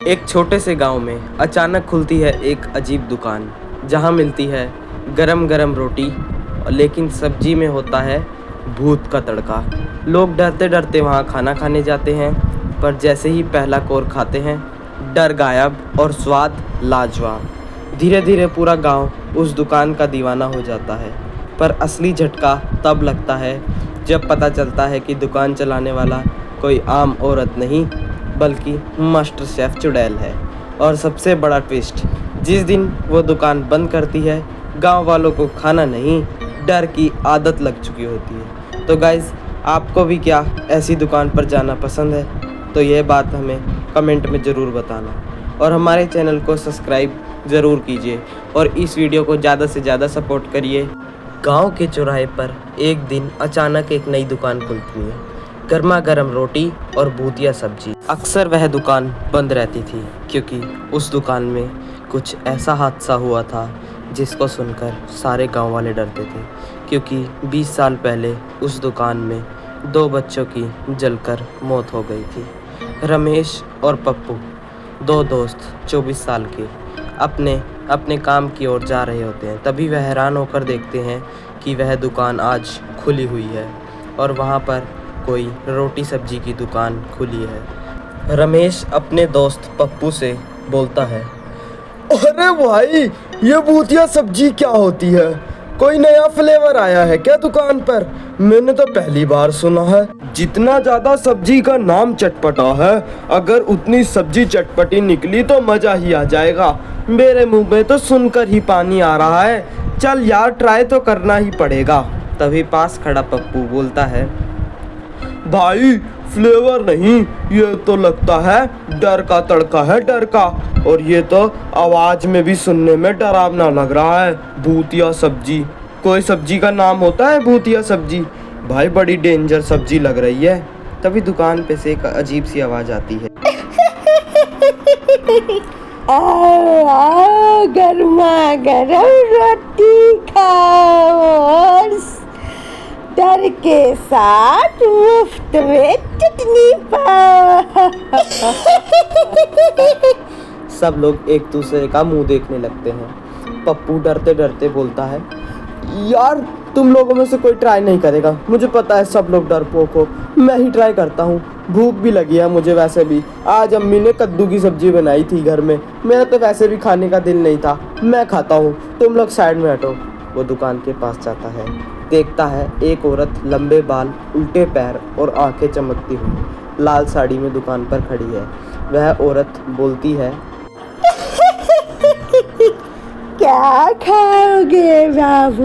एक छोटे से गांव में अचानक खुलती है एक अजीब दुकान, जहां मिलती है गरम गरम रोटी, लेकिन सब्जी में होता है भूत का तड़का। लोग डरते डरते वहां खाना खाने जाते हैं, पर जैसे ही पहला कोर खाते हैं, डर गायब और स्वाद लाजवाब। धीरे धीरे पूरा गांव उस दुकान का दीवाना हो जाता है, पर असली झटका तब लगता है जब पता चलता है कि दुकान चलाने वाला कोई आम औरत नहीं, बल्कि मास्टर शेफ चुड़ैल है। और सबसे बड़ा ट्विस्ट, जिस दिन वो दुकान बंद करती है, गांव वालों को खाना नहीं, डर की आदत लग चुकी होती है। तो गाइज़, आपको भी क्या ऐसी दुकान पर जाना पसंद है? तो ये बात हमें कमेंट में ज़रूर बताना, और हमारे चैनल को सब्सक्राइब ज़रूर कीजिए और इस वीडियो को ज़्यादा से ज़्यादा सपोर्ट करिए। गांव के चौराहे पर एक दिन अचानक एक नई दुकान खुलती है, गर्मा गर्म रोटी और भूतिया सब्जी। अक्सर वह दुकान बंद रहती थी, क्योंकि उस दुकान में कुछ ऐसा हादसा हुआ था जिसको सुनकर सारे गांव वाले डरते थे। क्योंकि 20 साल पहले उस दुकान में 2 बच्चों की जलकर मौत हो गई थी। रमेश और पप्पू, 2 दोस्त 24 साल के, अपने काम की ओर जा रहे होते हैं। तभी वह हैरान होकर देखते हैं कि वह दुकान आज खुली हुई है और वहाँ पर कोई रोटी सब्जी की दुकान खुली है। रमेश अपने दोस्त पप्पू से बोलता है, अरे भाई, ये भूतिया सब्जी क्या होती है? कोई नया फ्लेवर आया है क्या दुकान पर? मैंने तो पहली बार सुना है। जितना ज्यादा सब्जी का नाम चटपटा है, अगर उतनी सब्जी चटपटी निकली तो मजा ही आ जाएगा। मेरे मुंह में तो सुनकर ही पानी आ रहा है। चल यार, ट्राई तो करना ही पड़ेगा। तभी पास खड़ा पप्पू बोलता है, भाई फ्लेवर नहीं, ये तो लगता है डर का तड़का है, डर का। और ये तो आवाज में भी सुनने में डरावना लग रहा है। भूतिया सब्जी, कोई सब्जी का नाम होता है भूतिया सब्जी? भाई बड़ी डेंजर सब्जी लग रही है। तभी दुकान पे से एक अजीब सी आवाज आती है, गर्मा गरम रोटी खाओ और डर के साथ मुफ्त में चटनी पाओ। सब लोग एक दूसरे का मुंह देखने लगते हैं। पप्पू डरते डरते बोलता है, यार तुम लोगों में से कोई ट्राई नहीं करेगा। मुझे पता है सब लोग डरपोक हो, मैं ही ट्राई करता हूँ। भूख भी लगी है मुझे वैसे भी। आज अम्मी ने कद्दू की सब्जी बनाई थी घर में, मेरा तो वैसे भी खाने का दिल नहीं था। मैं खाता हूँ, तुम लोग साइड में हटो। वो दुकान के पास जाता है, देखता है एक औरत लंबे बाल, उल्टे पैर और आंखें चमकती हुई लाल साड़ी में दुकान पर खड़ी है। वह औरत बोलती है, क्या खाओगे बाबू?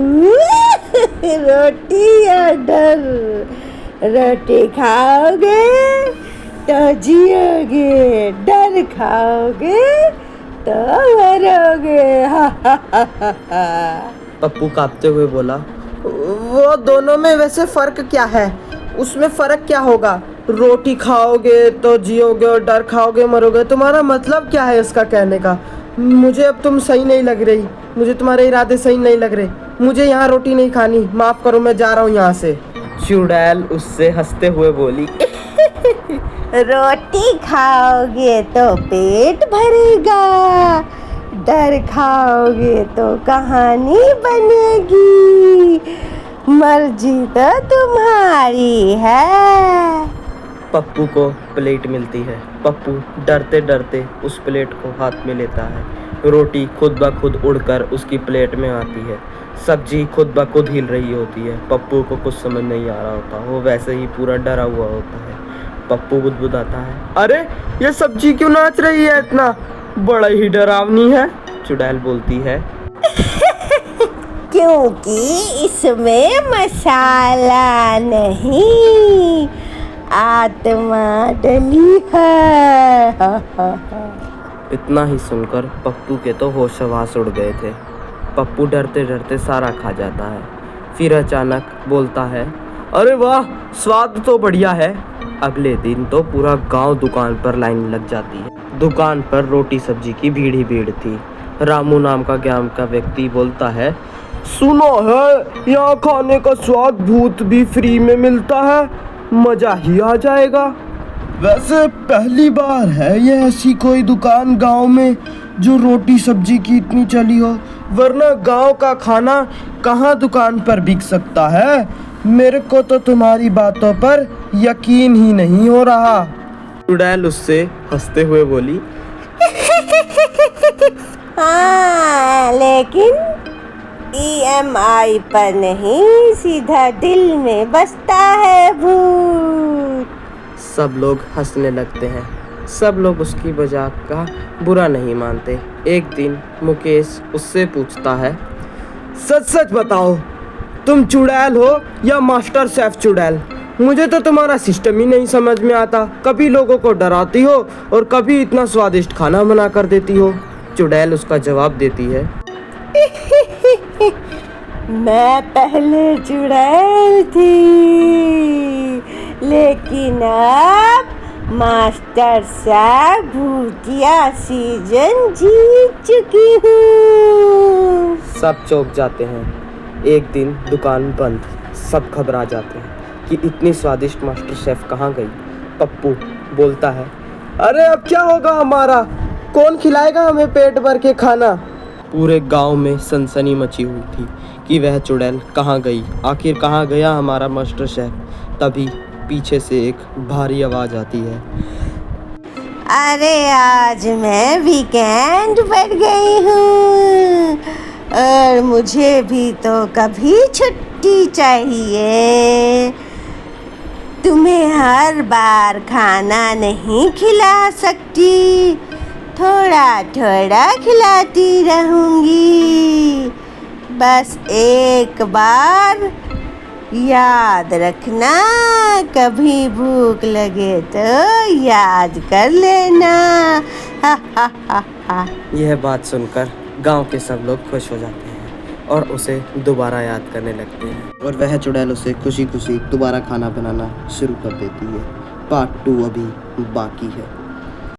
रोटी या डर? रोटी खाओगे तो जियोगे, डर खाओगे तो मरोगे। पप्पू कांपते हुए बोला, वो दोनों में वैसे फर्क क्या है? उसमें फर्क क्या होगा? रोटी खाओगे तो जियोगे और डर खाओगे मरोगे। तुम्हारा मतलब क्या है इसका कहने का? मुझे अब तुम सही नहीं लग रही, मुझे तुम्हारे इरादे सही नहीं लग रहे। मुझे यहाँ रोटी नहीं खानी, माफ करो, मैं जा रहा हूँ यहाँ से। चुड़ैल उससे हंसते हुए बोली, रोटी खाओगे तो पेट भरेगा, डर खाओगे तो कहानी बनेगी, मर्जी तो तुम्हारी है। पप्पू को प्लेट मिलती है। पप्पू डरते डरते उस प्लेट को हाथ में लेता है। रोटी खुद ब खुद उड़कर उसकी प्लेट में आती है। सब्जी खुद ब खुद हिल रही होती है। पप्पू को कुछ समझ नहीं आ रहा होता, वो वैसे ही पूरा डरा हुआ होता है। पप्पू बुदबुदाता है, अरे ये सब्जी क्यों नाच रही है इतना? बड़ा ही डरावनी है। चुड़ैल बोलती है, क्योंकि इसमें मसाला नहीं, आत्मा डली है। इतना ही सुनकर पप्पू के तो होश हवास उड़ गए थे। पप्पू डरते डरते सारा खा जाता है। फिर अचानक बोलता है, अरे वाह, स्वाद तो बढ़िया है। अगले दिन तो पूरा गांव दुकान पर लाइन लग जाती है। दुकान पर रोटी सब्जी की भीड़ ही भीड़ थी। रामू नाम का गांव का व्यक्ति बोलता है, सुनो है यहाँ खाने का स्वाद भूत भी फ्री में मिलता है, मजा ही आ जाएगा। वैसे पहली बार है ये ऐसी कोई दुकान गांव में जो रोटी सब्जी की इतनी चली हो, वरना गांव का खाना कहाँ दुकान पर बिक सकता है। मेरे को तो तुम्हारी बातों पर यकीन ही नहीं हो रहा। चुड़ैल उससे हंसते हुए बोली, हाँ, लेकिन EMI पर नहीं, सीधा दिल में बसता है भूत। सब लोग हंसने लगते हैं। सब लोग उसकी मजाक का बुरा नहीं मानते। एक दिन मुकेश उससे पूछता है, सच सच बताओ, तुम चुड़ैल हो या मास्टर शेफ चुड़ैल? मुझे तो तुम्हारा सिस्टम ही नहीं समझ में आता। कभी लोगों को डराती हो और कभी इतना स्वादिष्ट खाना बना कर देती हो। चुड़ैल उसका जवाब देती है, मैं पहले चुड़ैल थी, लेकिन अब मास्टर शेफ भूतिया सीजन जीत चुकी हूँ। सब चौंक जाते हैं। एक दिन दुकान बंद। सब घबरा जाते हैं कि इतनी स्वादिष्ट मास्टर शेफ कहाँ गई। पप्पू बोलता है, अरे अब क्या होगा हमारा? कौन खिलाएगा हमें पेट भर के खाना? पूरे गांव में सनसनी मची हुई थी कि वह चुड़ैल कहाँ गई, आखिर कहाँ गया हमारा मास्टर शेफ। तभी पीछे से एक भारी आवाज़ आती है, अरे आज मैं वीकेंड पर गई हूँ और मुझे भी तो कभी छुट्टी चाहिए। तुम्हें हर बार खाना नहीं खिला सकती, थोड़ा थोड़ा खिलाती रहूँगी। बस एक बार याद रखना, कभी भूख लगे तो याद कर लेना। हा हा हा हा। यह बात सुनकर गांव के सब लोग खुश हो जाते हैं और उसे दोबारा याद करने लगते हैं और वह चुड़ैल उसे खुशी खुशी दोबारा खाना बनाना शुरू कर देती है। पार्ट 2 अभी बाकी है।